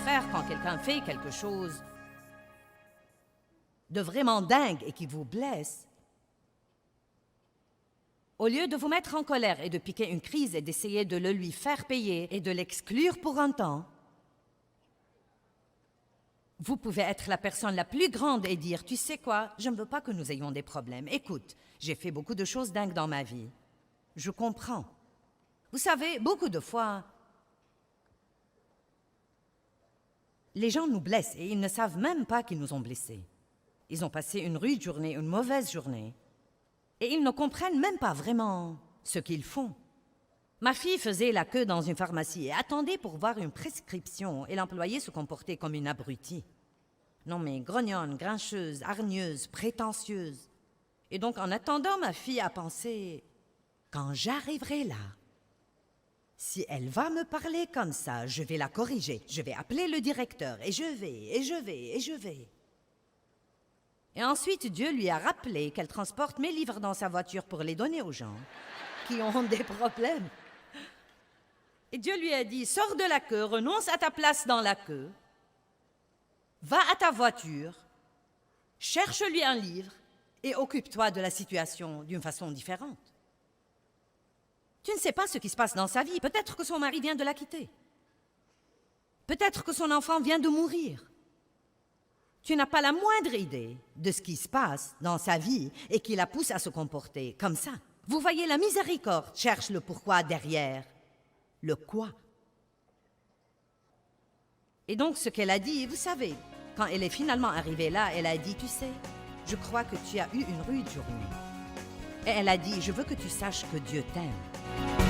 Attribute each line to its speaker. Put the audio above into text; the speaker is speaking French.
Speaker 1: faire quand quelqu'un fait quelque chose de vraiment dingue et qui vous blesse, au lieu de vous mettre en colère et de piquer une crise et d'essayer de le lui faire payer et de l'exclure pour un temps, vous pouvez être la personne la plus grande et dire « Tu sais quoi, je ne veux pas que nous ayons des problèmes. Écoute, j'ai fait beaucoup de choses dingues dans ma vie. Je comprends. Vous savez, beaucoup de fois, les gens nous blessent et ils ne savent même pas qu'ils nous ont blessés. Ils ont passé une rude journée, une mauvaise journée. Et ils ne comprennent même pas vraiment ce qu'ils font. Ma fille faisait la queue dans une pharmacie et attendait pour voir une prescription et l'employé se comportait comme une abrutie. Non mais grognonne, grincheuse, hargneuse, prétentieuse. Et donc en attendant, ma fille a pensé, quand j'arriverai là, si elle va me parler comme ça, je vais la corriger, je vais appeler le directeur et je vais. Et ensuite, Dieu lui a rappelé qu'elle transporte mes livres dans sa voiture pour les donner aux gens qui ont des problèmes. Et Dieu lui a dit, sors de la queue, renonce à ta place dans la queue, va à ta voiture, cherche-lui un livre et occupe-toi de la situation d'une façon différente. Tu ne sais pas ce qui se passe dans sa vie. Peut-être que son mari vient de la quitter. Peut-être que son enfant vient de mourir. Tu n'as pas la moindre idée de ce qui se passe dans sa vie et qui la pousse à se comporter comme ça. Vous voyez, la miséricorde cherche le pourquoi derrière le quoi. Et donc, ce qu'elle a dit, vous savez, quand elle est finalement arrivée là, elle a dit, tu sais, je crois que tu as eu une rude journée. Et elle a dit, je veux que tu saches que Dieu t'aime.